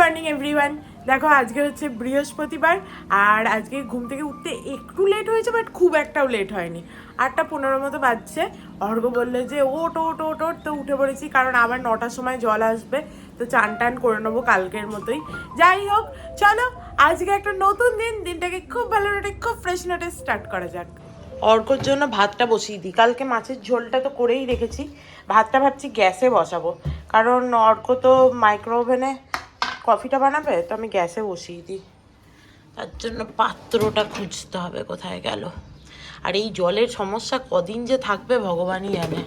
Morning everyone. দেখো আজকে হচ্ছে বৃহস্পতিবার আর আজকে ঘুম থেকে উঠতে একটু লেট হয়েছে, বাট খুব একটাও লেট হয়নি। 8:15 মতো বাজছে। অর্ঘ্য বললো যে ওট ওট ওট ওট, তো উঠে পড়েছি, কারণ আবার 9টার সময় জল আসবে, তো চান টান করে নেবো কালকের মতোই। যাই হোক, চলো আজকে একটা নতুন দিন, দিনটাকে খুব ভালো নোটে খুব ফ্রেশ নোটে স্টার্ট করা যাক। অর্ঘ্যর জন্য ভাতটা বসিয়ে দিই, কালকে মাছের ঝোলটা তো করেই রেখেছি। ভাতটা ভাবছি গ্যাসে বসাবো, কারণ অর্ঘ্য তো মাইক্রো ওভেনে কফিটা বানাবে, তো আমি গ্যাসে বসিয়ে দিই। তার জন্য পাত্রটা খুঁজতে হবে কোথায় গেল। আর এই জলের সমস্যা কদিন যে থাকবে ভগবানই জানে।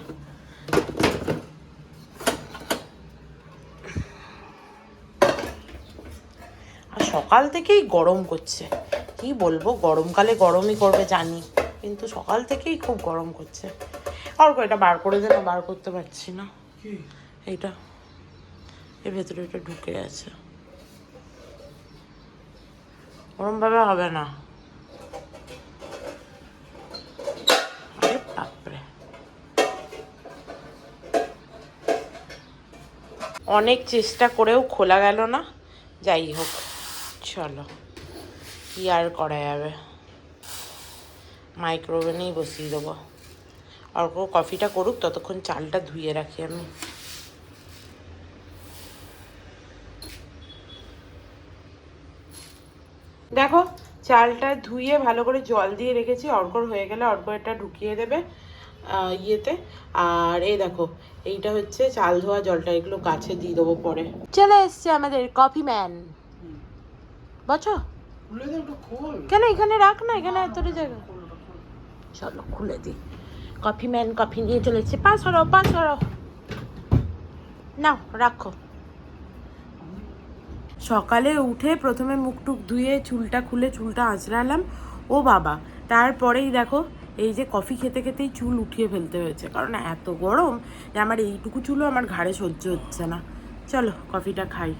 আর সকাল থেকেই গরম করছে, কি বলবো, গরমকালে গরমই করবে জানি, কিন্তু সকাল থেকেই খুব গরম করছে। অর্ঘ্য এটা বার করে দেনা, বার করতে পারছি না। এইটা এর ভেতরে এটা ঢুকে আছে, ওরমভাবে হবে না। আরে বাপরে, অনেক চেষ্টা করেও খোলা গেল না। যাই হোক, চলো কি আর করা যাবে, মাইক্রোওভেনেই বসিয়ে দেবো। অর্ঘ্য কফিটা করুক, ততক্ষণ চালটা ধুয়ে রাখি আমি। দেখো চালটা ধুয়ে ভালো করে জল দিয়ে রেখেছি, অর্ঘ্যর হয়ে গেলে অর্ঘ্য এটা ঢুকিয়ে দেবে ইয়েতে। আর এই দেখো, এইটা হচ্ছে চাল ধোয়া জলটা, এগুলো গাছে দিয়ে দেবো পরে। চলে এসছে আমাদের কফি ম্যান। বছো কেন, এখানে রাখ না, এখানে এতটা জায়গা। চলো খুলে দিই। কফি ম্যান কফি নিয়ে চলেছে, পাস হরো পাস হরো, নাও রাখো। সকালে উঠে প্রথমে মুখ টুক ধুয়ে চুলটা খুলে চুলটা আঁচড়ালাম, ও বাবা। তারপরেই দেখো এই যে কফি খেতে খেতেই চুল উঠিয়ে ফেলতে হয়েছে, কারণ এত গরম যে আমার এইটুকু চুলও আমার ঘাড়ে সহ্য হচ্ছে না। চলো কফিটা খাই।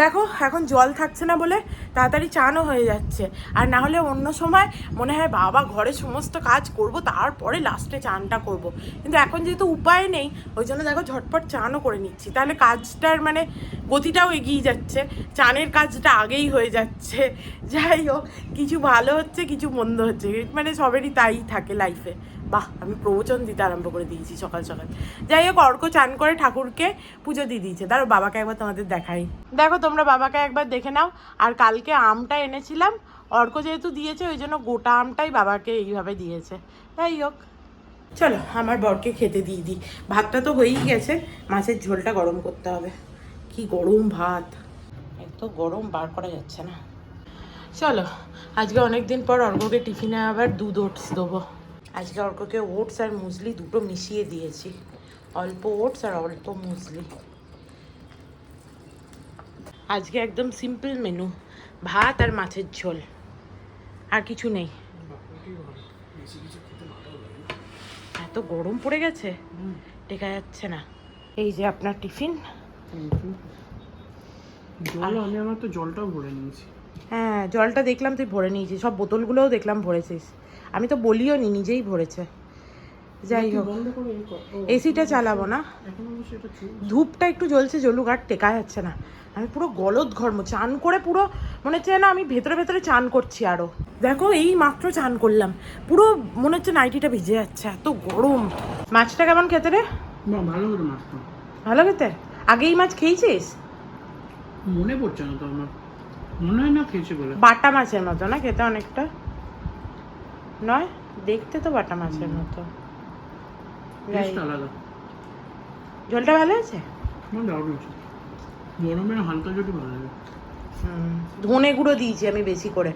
দেখো এখন জল থাকছে না বলে তাড়াতাড়ি চানও হয়ে যাচ্ছে, আর না হলে অন্য সময় মনে হয় বাবা ঘরে সমস্ত কাজ করব তারপরে লাস্টে চানটা করব, কিন্তু এখন যেহেতু উপায় নেই ওই জন্য দেখো ঝটপট চানও করে নিচ্ছি, তাহলে কাজটার মানে গতিটাও এগিয়ে যাচ্ছে, চানের কাজটা আগেই হয়ে যাচ্ছে। যাই হোক, কিছু ভালো হচ্ছে কিছু মন্দ হচ্ছে, মানে সবেরই তাই থাকে লাইফে। বাহ, আমি প্রবচন দিতে আরম্ভ করে দিয়েছি সকাল সকাল। যাই হোক, অর্ঘ্য চান করে ঠাকুরকে পুজো দিয়ে দিয়েছে। তার বাবাকে একবার তোমাদের দেখাই, দেখো তোমরা বাবাকে একবার দেখে নাও। আর কালকে আমটা এনেছিলাম, অর্ঘ্য যেহেতু দিয়েছে ওই জন্য গোটা আমটাই বাবাকে এইভাবে দিয়েছে। যাই হোক, চলো আমার বরকে খেতে দিয়ে দিই। ভাতটা তো হয়েই গেছে, মাছের ঝোলটা গরম করতে হবে। কি গরম ভাত, এত গরম বার করা যাচ্ছে না। চলো আজকে অনেকদিন পর অর্ঘ্যকে টিফিনে আবার দুধ ওটস দেবো। আজকে অর্ঘ্যকে ওটস আর মুসলি দুটো মিশিয়ে দিয়েছি, অল্প ওটস আর অল্প মুসলি। আজকে একদম সিম্পল মেনু, ভাত আর মাছের ঝোল, আর কিছু নেই। এত গরম পড়ে গেছে, টেকা যাচ্ছে না। এই যে আপনার টিফিন। আমি আমার তো জলটাও ভরে নিয়েছি। হ্যাঁ জলটা দেখলাম তুই ভরে নিয়েছিস, সব বোতলগুলোও দেখলাম ভরেছিস, আমি তো বলিও নি, নিজেই ভরেছে। যাই হোক, এসিটা চালাবো না, ধূপটা একটু জ্বলছে, জ্বলুক, আর টেকা যাচ্ছে না। আমি পুরো গলদ ঘর্ম, চান করে পুরো মনে হচ্ছে না আমি ভেতরে ভেতরে চান করছি আরো। দেখো এই মাত্র চান করলাম, পুরো মনে হচ্ছে নাইটিটা ভিজে যাচ্ছে, এত গরম। মাছটা কেমন খেতে রে? ভালো করে মাছটা ভালো খেতে। আগে এই মাছ খেয়েছিস? মনে পড়ছে না তো আমার, মনে হয় না খেয়েছি বলে। বাটা মাছের মতো না খেতে, অনেকটা নয়, দেখতে তো বাটা মাছের মতো। আলাদা, ঝোলটা ভালো আছে, গরমে হালকা যদি ভালো লাগে। ধনে গুঁড়ো দিয়েছি আমি বেশি করে,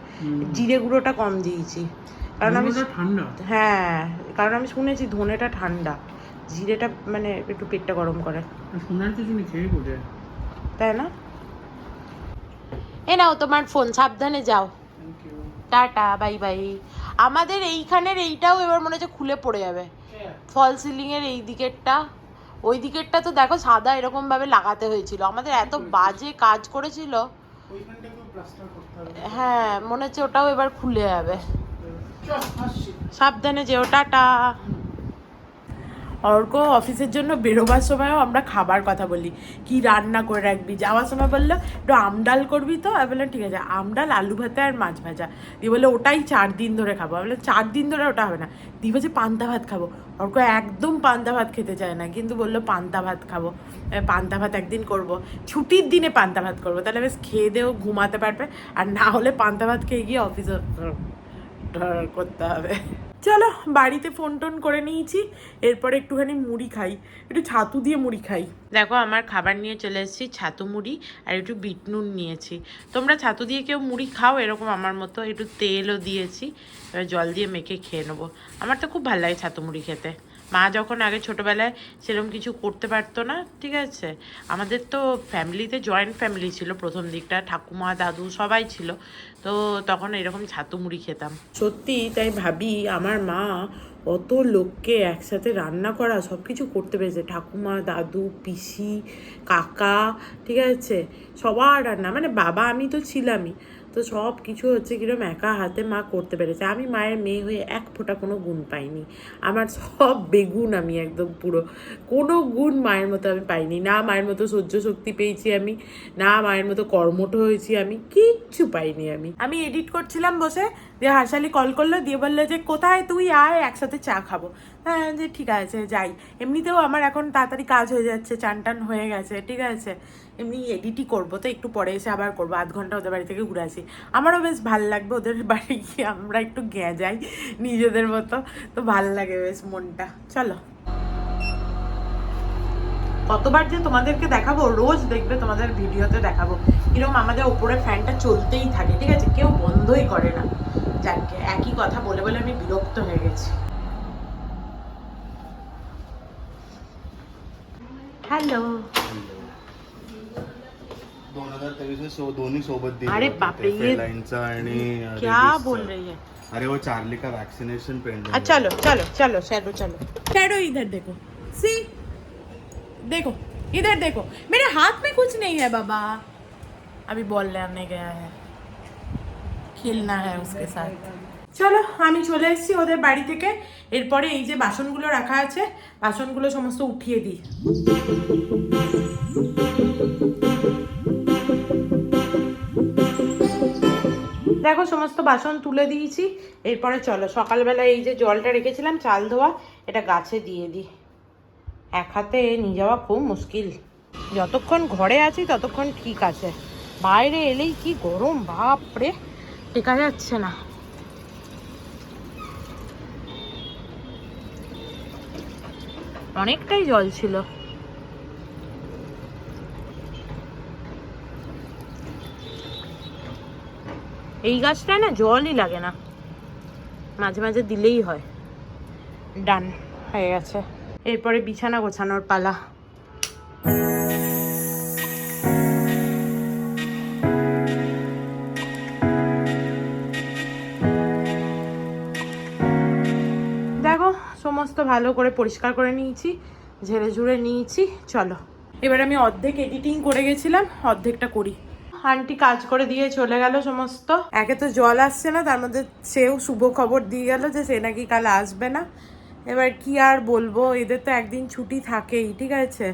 জিরে গুঁড়োটা কম দিয়েছি, কারণ আমি ঠান্ডা। হ্যাঁ, কারণ আমি শুনেছি ধনেটা ঠান্ডা, জিরেটা মানে একটু পেটটা গরম করে। শোনার কিছু নেই, খেয়ে বোঝে, তাই না? এ নাও তোমার ফোন, সাবধানে যাও, টাটা বাই বাই। আমাদের এইখানের এইটাও এবার মনে হচ্ছে খুলে পড়ে যাবে, ফল সিলিং এর এই দিকেরটা, ওই দিকেরটা তো দেখো সাদা এরকম ভাবে লাগাতে হয়েছিল, আমাদের এত বাজে কাজ করেছিল। হ্যাঁ মনে হচ্ছে ওটাও এবার খুলে যাবে, সাবধানে যেও, টাটা। অর্ক অফিসের জন্য বেরোবার সময়ও আমরা খাবার কথা বলি, কি রান্না করে রাখবি। যাওয়ার সময় বললো একটু আমডাল করবি তো, আমি বললাম ঠিক আছে, আমডাল আলু ভাতে আর মাছ ভাজা। দিয়ে বললো ওটাই 4 দিন ধরে খাবো। আমি বললাম 4 দিন ধরে ওটা হবে না। দিয়ে বলছে পান্তা ভাত খাবো। অর্ক একদম পান্তা ভাত খেতে চায় না, কিন্তু বললো পান্তা ভাত খাবো। পান্তা ভাত একদিন করব, ছুটির দিনে পান্তা ভাত করবো, তাহলে বেশ খেয়ে দেও ঘুমাতে পারবে। আর না হলে পান্তা ভাত খেয়ে গিয়ে অফিসে করতে হবে। চলো বাড়িতে ফোন টোন করে নিয়েছি, এরপরে একটুখানি মুড়ি খাই, একটু ছাতু দিয়ে মুড়ি খাই। দেখো আমার খাবার নিয়ে চলে এসেছি, ছাতু মুড়ি আর একটু বিট নুন নিয়েছি। তোমরা ছাতু দিয়ে কেউ মুড়ি খাও এরকম আমার মতো, একটু তেলও দিয়েছি, এবার জল দিয়ে মেখে খেয়ে নেবো। আমার তো খুব ভালো লাগে ছাতু মুড়ি খেতে। মা যখন আগে ছোটোবেলায় সেরকম কিছু করতে পারতো না, ঠিক আছে, আমাদের তো ফ্যামিলিতে জয়েন্ট ফ্যামিলি ছিল প্রথম দিকটা, ঠাকুমা দাদু সবাই ছিল, তো তখন এরকম ছাতু মুড়ি খেতাম। সত্যি তাই ভাবি আমার মা অত লোককে একসাথে রান্না করা সব কিছু করতে পেরেছে, ঠাকুমা দাদু পিসি কাকা, ঠিক আছে, সবার রান্না, মানে বাবা আমি তো ছিলামই, তো সব কিছু হচ্ছে কিরকম একা হাতে মা করতে পেরেছে। আমি মায়ের মেয়ে হয়ে এক ফোঁটা কোনো গুণ পাইনি, আমার সব বেগুন, আমি একদম পুরো কোনো গুণ মায়ের মতো আমি পাইনি। না মায়ের মতো সহ্য শক্তি পেয়েছি আমি, না মায়ের মতো কর্মঠ হয়েছি আমি, কিচ্ছু পাইনি আমি এডিট করছিলাম বসে, দিয়ে হাসালি কল করলো, দিয়ে বললো যে কোথায় তুই, আয় একসাথে চা খাবো। হ্যাঁ যে ঠিক আছে যাই, এমনিতেও আমার এখন তাড়াতাড়ি কাজ হয়ে যাচ্ছে, চান টান হয়ে গেছে, ঠিক আছে, এমনি এডিটই করবো, তো একটু পরে এসে আবার করবো, আধ ঘন্টা ওদের বাড়ি থেকে ঘুরে আসি। আমারও বেশ ভাল লাগবে ওদের বাড়ি গিয়ে আমরা একটু যাই নিজেদের মতো, তো ভাল লাগে বেশ মনটা। চলো কতবার যে তোমাদেরকে দেখাবো, রোজ দেখবে তোমাদের ভিডিওতে দেখাবো কিরকম আমাদের ওপরে ফ্যানটা চলতেই থাকে, ঠিক আছে, কেউ বন্ধই করে না। যাকে একই কথা বলে বলে আমি বিরক্ত হয়ে গেছি। हॅलो 2023 में दोन्ही सोबत दिले अरे होते, बापरे, ते ये फेलाइनचा आणि क्या रेबीजचा. बोल रही है। अरे वो चार्ली का वैक्सीनेशन पेंडिंग है. चलो चलो चलो शैडो चलो, शैडो इधर देखो, सी देखो इधर देखो, मेरे हाथ में कुछ नहीं है बाबा, अभी बॉल लेने गया है, खेलना है उसके साथ। চলো আমি চলে এসেছি ওদের বাড়ি থেকে, এরপরে এই যে বাসনগুলো রাখা আছে বাসনগুলো সমস্ত উঠিয়ে দিই। দেখো সমস্ত বাসন তুলে দিয়েছি, এরপরে চলো সকালবেলা এই যে জলটা রেখেছিলাম চাল ধোয়া, এটা গাছে দিয়ে দিই। এক হাতে নিয়ে যাওয়া খুব মুশকিল, যতক্ষণ ঘরে আছি ততক্ষণ ঠিক আছে, বাইরে এলেই কি গরম, বাপরে টেকা যাচ্ছে না। অনেকটাই জল ছিল। এই গাছটায় না জলই লাগে না, মাঝে মাঝে দিলেই হয়। ডান হয়ে গেছে, এরপরে বিছানা গোছানোর পালা। দেখো সমস্ত ভালো করে পরিষ্কার করে নিয়েছি, ঝেড়ে ঝুড়ে নিয়েছি। চলো এবার আমি অর্ধেক এডিটিং করে গেছিলাম, অর্ধেকটা করি। আন্টি কাজ করে দিয়ে চলে গেল সমস্ত। একে তো জল আসছে না, তার মধ্যে সেও শুভ খবর দিয়ে গেল যে সে নাকি কাল আসবে না। এবার কি আর বলবো, এদের তো একদিন ছুটি থাকেই, ঠিক আছে,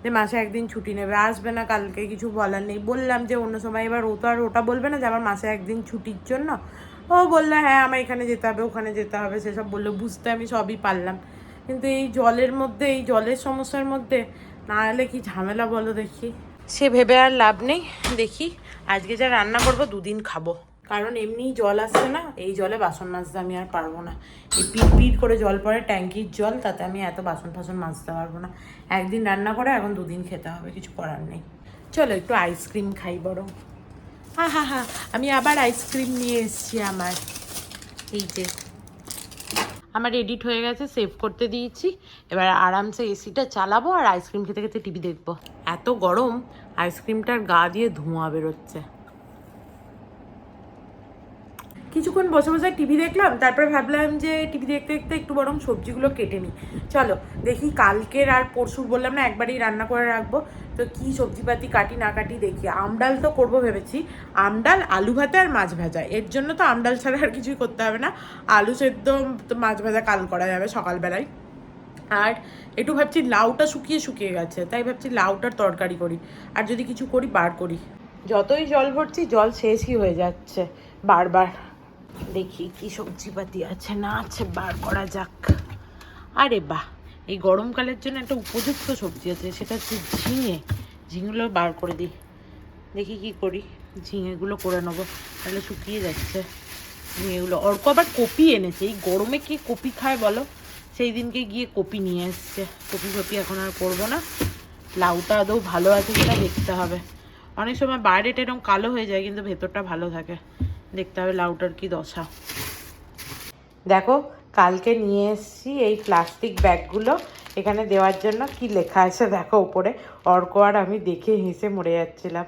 যে মাসে একদিন ছুটি নেবে, আসবে না কালকে, কিছু বলার নেই। বললাম যে অন্য সময়, এবার ও তো আর ওটা বলবে না যে আমার মাসে একদিন ছুটির জন্য। ও বললো হ্যাঁ আমার এখানে যেতে হবে ওখানে যেতে হবে, সেসব বললো, বুঝতে আমি সবই পারলাম, কিন্তু এই জলের মধ্যে, এই জলের সমস্যার মধ্যে না এলে কি ঝামেলা বলো দেখি। সে ভেবে আর লাভ নেই, দেখি আজকে যা রান্না করবো 2 দিন খাবো, কারণ এমনি জল আসছে না, এই জলে বাসন মাজতে আমি আর পারবো না। এই পিট করে জল পড়ে, ট্যাঙ্কির জল, তাতে আমি এত বাসন ফাসন মাজতে পারবো না। একদিন রান্না করে এখন 2 দিন খেতে হবে, কিছু করার নেই। চলো একটু আইসক্রিম খাই বরং। হা হা হা, আমি আবার আইসক্রিম নিয়ে এসেছি আমার, এই যে আমার এডিট হয়ে গেছে, সেভ করতে দিয়েছি, এবার আরামসে এসিটা চালাবো আর আইসক্রিম খেতে খেতে টিভি দেখবো। এত গরম, আইসক্রিমটার গা দিয়ে ধোঁয়া বেরোচ্ছে। কিছুক্ষণ বসে বসে টিভি দেখলাম, তারপরে ভাবলাম যে টিভি দেখতে দেখতে একটু বরং সবজিগুলো কেটে নিই। চলো দেখি কালকের আর পরশুর বললাম না একবারই রান্না করে রাখবো, তো কি সবজিপাতি কাটি না কাটি দেখি। আমডাল তো করবো ভেবেছি, আমডাল আলু ভাতে আর মাছ ভাজা, এর জন্য তো আমডাল ছাড়া আর কিছুই করতে হবে না। আলু সেদ্ধ তো মাছ ভাজা কাল করা যাবে সকালবেলায়, আর একটু ভাবছি লাউটা শুকিয়ে শুকিয়ে গেছে, তাই ভাবছি লাউটার তরকারি করি, আর যদি কিছু করি বার করি। যতই জল ভরছি জল শেষই হয়ে যাচ্ছে বারবার। দেখি কি সবজিপাতি আছে না আছে, বার করা যাক। আরে বাহ, এই গরমকালের জন্য একটা উপযুক্ত সবজি আছে, সেটা হচ্ছে ঝিঙে। ঝিঙেগুলো বার করে দিই, দেখি কি করি। ঝিঙেগুলো করে নেবো, তাহলে শুকিয়ে যাচ্ছে ঝিঙেগুলো। অর্ক আবার কপি এনেছে, এই গরমে কে কপি খায় বলো? সেই দিনকে গিয়ে কপি নিয়ে এসছে। কপি ফপি এখন আর করবো না। লাউটা আদৌ ভালো আছে কিনা দেখতে হবে। অনেক সময় বাইরেটা এরকম কালো হয়ে যায় কিন্তু ভেতরটা ভালো থাকে। দেখতে হবে লাউটার কি দশা। দেখো, কালকে নিয়ে এসেছি এই প্লাস্টিক ব্যাগগুলো এখানে দেওয়ার জন্য। কি লেখা আছে দেখো উপরে। অর্ক আর আমি দেখে হেসে মরে যাচ্ছিলাম।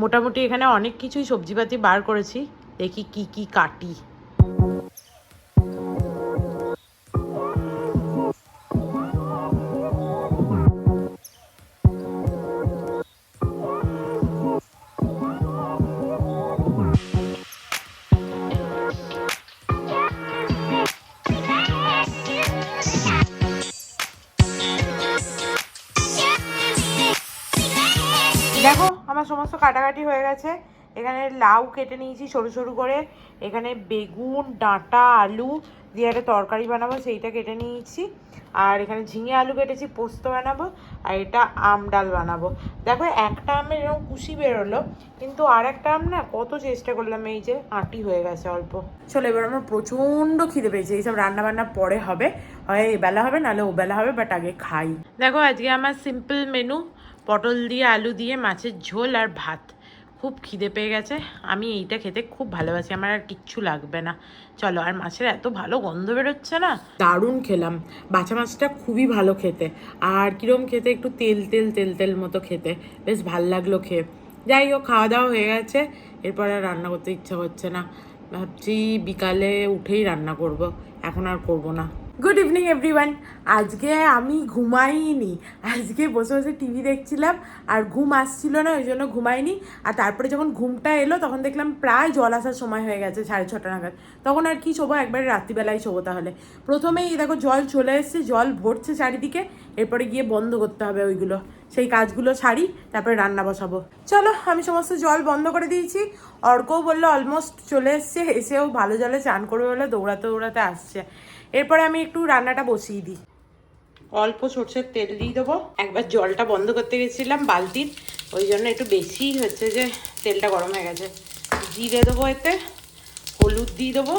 মোটামুটি এখানে অনেক কিছুই সবজিপাতি বার করেছি, দেখি কি কি কাটি। দেখো আমার সমস্ত কাটাকাটি হয়ে গেছে। এখানে লাউ কেটে নিয়েছি সরু সরু করে, এখানে বেগুন, ডাঁটা, আলু দিয়ে একটা তরকারি বানাবো সেইটা কেটে নিয়েছি, আর এখানে ঝিঙে আলু কেটেছি পোস্ত বানাবো, আর এটা আম ডাল বানাবো। দেখো একটা আমের এরকম কুশি বেরোলো, কিন্তু আর একটা আম না কত চেষ্টা করলাম, এই যে আঁটি হয়ে গেছে অল্প। চলো এবার আমার প্রচণ্ড খিদে পেয়েছে। এইসব রান্না বান্না পরে হবে, হয় এবেলা হবে নাহলে ও বেলা হবে, বাট আগে খাই। দেখো আজকে আমার সিম্পল মেনু, পটল দিয়ে আলু দিয়ে মাছের ঝোল আর ভাত। খুব খিদে পেয়ে গেছে, আমি এইটা খেতে খুব ভালোবাসি, আমার আর কিচ্ছু লাগবে না। চলো, আর মাছের এত ভালো গন্ধ বেরোচ্ছে না, দারুণ খেলাম। বাছা মাছটা খুবই ভালো খেতে, আর কিরম খেতে, একটু তেল তেল তেল তেল মতো খেতে, বেশ ভাল লাগলো খেয়ে। যাই হোক, খাওয়া দাওয়া হয়ে গেছে, এরপর আর রান্না করতে ইচ্ছা করছে না। ভাবছি বিকালে উঠেই রান্না করব, এখন আর করব না। Good evening everyone. আজকে আমি ঘুমাইনি, আজকে বসে বসে টিভি দেখছিলাম, আর ঘুম আসছিল না, ওই জন্য ঘুমাইনি। আর তারপরে যখন ঘুমটা এলো তখন দেখলাম প্রায় জল আসার সময় হয়ে গেছে, 6:30 নাগাদ। তখন আর কি শোবো, একবারে রাত্রিবেলায় শোবো তাহলে। প্রথমেই দেখো জল চলে এসছে, জল ভরছে চারিদিকে, এরপরে গিয়ে বন্ধ করতে হবে ওইগুলো, সেই কাজগুলো সারি, তারপরে রান্না বসাবো। চলো, আমি সমস্ত জল বন্ধ করে দিয়েছি। অর্কও বললো অলমোস্ট চলে এসছে, এসেও ভালো জলে চান করবে বলে দৌড়াতে দৌড়াতে আসছে। এরপরে আমি একটু রান্নাটা বসিয়ে দিই। অল্প সর্ষের তেল দিয়ে দেবো। একবার জলটা বন্ধ করতে গেছিলাম বালতির, ওই জন্য একটু বেশিই হচ্ছে যে তেলটা গরম হয়ে গেছে। জিরে দেবো, এতে হলুদ দিয়ে দেবো,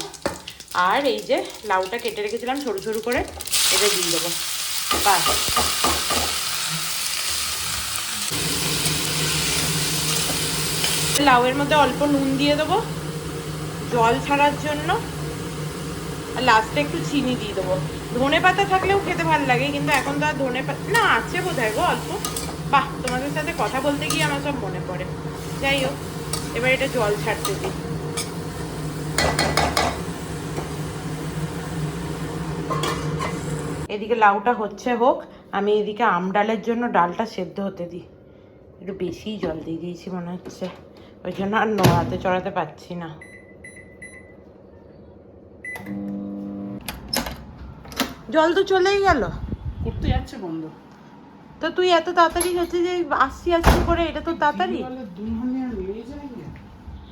আর এই যে লাউটা কেটে রেখেছিলাম সরু সরু করে, এটা দিয়ে দেবো। বাস, লাউয়ের মধ্যে অল্প নুন দিয়ে দেবো জল ছাড়ার জন্য, আর লাস্টে একটু চিনি দিয়ে দেবো। ধনে পাতা থাকলেও খেতে ভালো লাগে, কিন্তু এখন তো আর ধনে পাতা না, আছে বোধহয় গো অল্প। বাহ, তোমাদের সাথে কথা বলতে গিয়ে আমার সব মনে পড়ে। যাই হোক, এবার এটা জল ছাড়তে দিই। এদিকে লাউটা হচ্ছে হোক, আমি এদিকে আম ডালের জন্য ডালটা সেদ্ধ হতে দিই। একটু বেশিই জল দিয়ে দিয়েছি মনে হচ্ছে, ওই জন্য আর নড়াতে চড়াতে পারছি না। জল তো চলেই গেল, করতে যাচ্ছে বন্ধ। তো তুই এত তাড়াতাড়ি হচ্ছে যে আসছি আসছি করে, এটা তো তাড়াতাড়ি।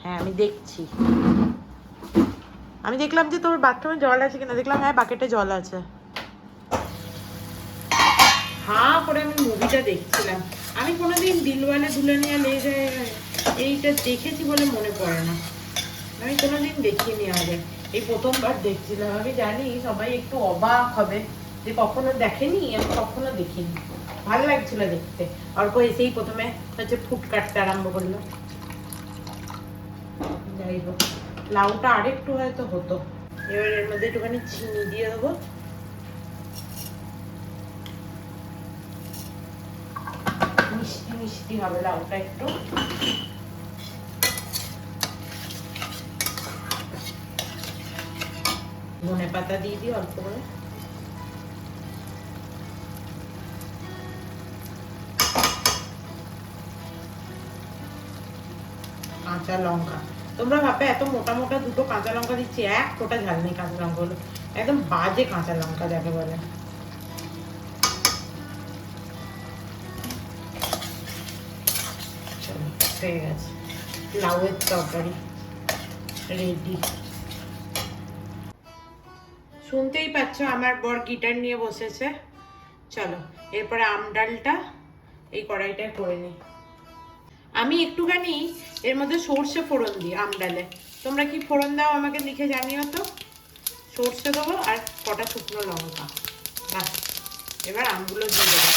হ্যাঁ আমি দেখছি, আমি দেখলাম যে তোর বাথরুমে জল আছে কিনা, দেখলাম হ্যাঁ বাকেটে জল আছে। হ্যাঁ করে আমি মুভিটা দেখছিলাম। আমি কোনোদিন দিলওয়ালে দুলহানিয়া লে যায়েগা এইটা দেখেছি বলে মনে পড়ে না, আমি কোনোদিন দেখিনি আগে, এই প্রথমবার দেখছিলাম। আমি জানি সবাই একটু অবাক হবে যে কখনো দেখেনি, আমি কখনো দেখিনি। ভালো লাগছিল দেখতে। অল্প এসেই প্রথমে হচ্ছে ফুট কাটতে আরম্ভ করলো। যাই হোক, লাউটা আরেকটু হয়তো হতো। এবার এর মধ্যে একটুখানি চিনি দিয়ে দেবো, মিষ্টি মিষ্টি হবে লাউটা একটু। ধনে পাতা দিয়ে দিই অল্প করে। কাঁচা লঙ্কা, তোমরা ভাবে এত মোটা মোটা দুটো কাঁচা লঙ্কা দিচ্ছি, এক ফোঁটা ঝাল নেই কাঁচা লঙ্কা গুলো, একদম বাজে কাঁচা লঙ্কা যাকে বলে। হয়ে গেছে, লাউয়ের তরকারি রেডি। শুনতেই পাচ্ছ আমার বর গিটার নিয়ে বসেছে। চলো এরপরে আম ডালটা এই কড়াইটায় করে নিই। আমি একটুখানি এর মধ্যে সর্ষে ফোড়ন দিই আম ডালে। তোমরা কি ফোড়ন দাও আমাকে লিখে জানিও তো। সর্ষে দেবো আর কটা শুকনো লঙ্কা, বাস। এবার আমগুলো দিয়ে দেবো।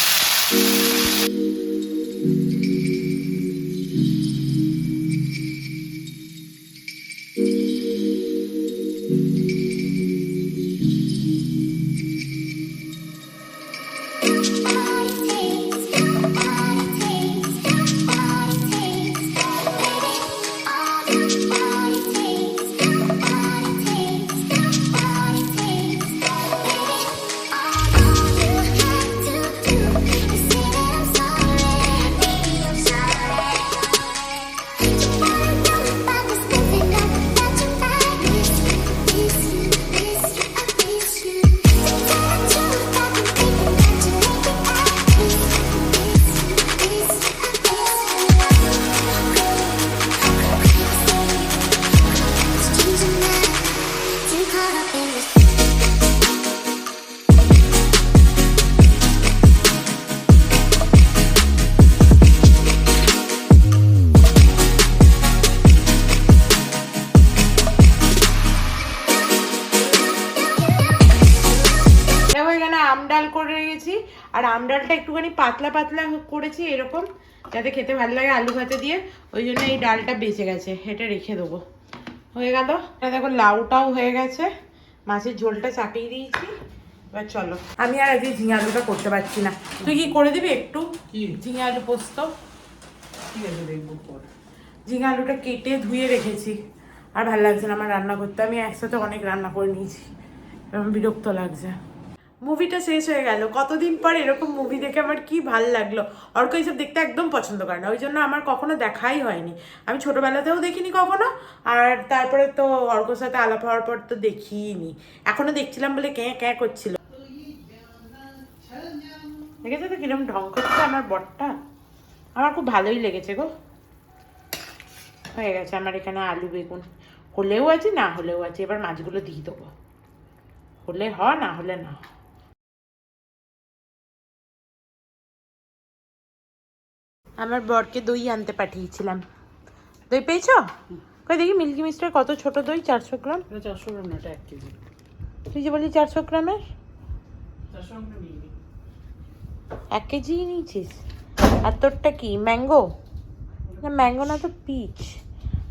আম ডাল করে রেখেছি, আর আম ডালটা একটুখানি পাতলা পাতলা করেছি এরকম, যাতে খেতে ভালো লাগে আলু ভাতে দিয়ে। ওই জন্য এই ডালটা বেঁচে গেছে, এটা রেখে দেবো। হয়ে গেল। দেখো লাউটাও হয়ে গেছে, মাছের ঝোলটা চাপিয়ে দিয়েছি। এবার চলো, আমি আর আজকে ঝিঙে আলুটা করতে পারছি না। তুই কি করে দিবি একটু ঝিঙে আলু পোস্ত? ঠিক আছে, দেখবো পর। ঝিঙে আলুটা কেটে ধুয়ে রেখেছি, আর ভালো লাগছে না আমার রান্না করতে। আমি একসাথে অনেক রান্না করে নিয়েছি, এরকম বিরক্ত লাগছে। মুভিটা শেষ হয়ে গেল, কতদিন পর এরকম মুভি দেখে আমার কি ভাল লাগলো। অর্ক এইসব দেখতে একদম পছন্দ করে না, ওই জন্য আমার কখনো দেখাই হয়নি। আমি ছোটোবেলাতেও দেখিনি কখনো, আর তারপরে তো অর্কর সাথে আলাপ হওয়ার পর তো দেখিনি। এখনো দেখছিলাম বলে ক্যাঁ ক্যাঁ করছিল। দেখেছো তো কিরম ঢং করছে আমার বরটা, আমার খুব ভালোই লেগেছে গো। হয়ে গেছে আমার এখানে আলু বেগুন, হলেও আছে না হলেও আছে। এবার মাছগুলো দিয়ে দেবো, হলে হ না হলে না। আমার বরকে দই আনতে পাঠিয়েছিলাম। দই পেয়েছো? কই দেখি মিল্কি মিস্টার কত ছোট দই, 400 গ্রাম। 400 গ্রাম না, এটা 1 কেজি। তুই যে বলি 400 গ্রামের, 400 গ্রাম নিয়ে নি। 1 কেজি নিয়েছিস। আর তোরটা কি ম্যাঙ্গো? না ম্যাঙ্গো না তো পিচ,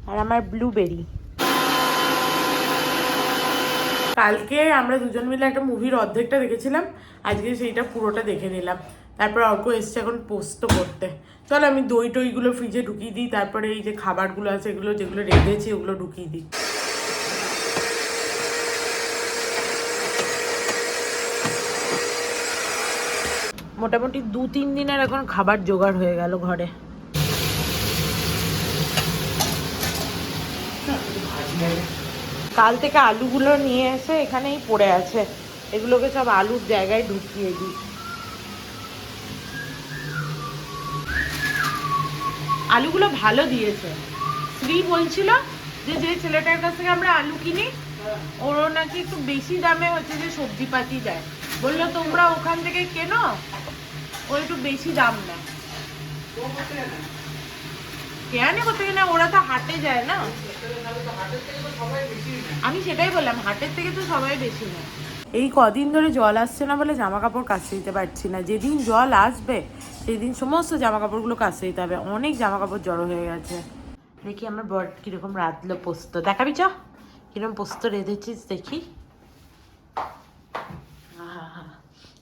আর আমার ব্লুবেরি। কালকে আমরা দুজন মিলে একটা মুভির অর্ধেকটা দেখেছিলাম, আজকে সেইটা পুরোটা দেখে নিলাম। তারপর অর্ক এসছে এখন পোস্ত করতে। চল আমি দই টইগুলো ফ্রিজে ঢুকিয়ে দিই, তারপরে এই যে খাবারগুলো আছে এগুলো যেগুলো রেঁধেছি ওগুলো ঢুকিয়ে দিই। মোটামুটি 2-3 দিনের এখন খাবার জোগাড় হয়ে গেল ঘরে। কাল থেকে আলুগুলো নিয়ে এসে এখানেই পড়ে আছে, এগুলোকে সব আলুর জায়গায় ঢুকিয়ে দিই। আলুগুলো ভালো দিয়েছে। শ্রী বলছিল যে যে ছেলেটার কাছ থেকে আমরা আলু কিনি ওরও নাকি একটু বেশি দামে হচ্ছে যে সবজিপাতি দেয়। বললো তোমরা ওখান থেকে কেনো, ও একটু বেশি দাম নেয়। কেয়ানে করতে গেলে ওরা তো হাটে যায় না। আমি সেটাই বললাম, হাটের থেকে তো সবাই বেশি নেয়। এই কদিন ধরে জল আসছে না বলে জামা কাপড় কাচতে দিতে পারছি না। যেদিন জল আসবে সেদিন সমস্ত জামা কাপড়গুলো কাচতে দিতে হবে। অনেক জামা কাপড় জড়ো হয়ে গেছে। দেখি আমার বর কিরকম রাঁধলো পোস্ত, দেখাবি চ কিরকম পোস্ত রেঁধেছিস দেখি।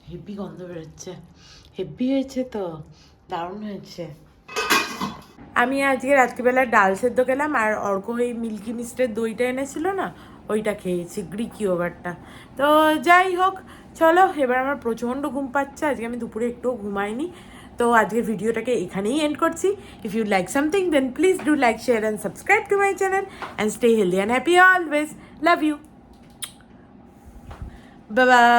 হেভি গন্ধ বেরোচ্ছে, হেভি হয়েছে তো, দারুণ হয়েছে। আমি আজকে রাত্রিবেলা ডাল সেদ্ধ খেলাম, আর অর্ক ওই মিল্কি মিস্টের দইটা এনেছিল না, ওইটা খেয়েছি, গ্রিক ইয়োগার্টটা। তো যাই হোক, চলো এবার আমার প্রচণ্ড ঘুম পাচ্ছে। আজকে আমি দুপুরে একটুও ঘুমাইনি। তো আজকের ভিডিওটাকে এখানেই এন্ড করছি। If you like something then please do like, share and subscribe to my channel and stay healthy and happy always. Love you, bye by.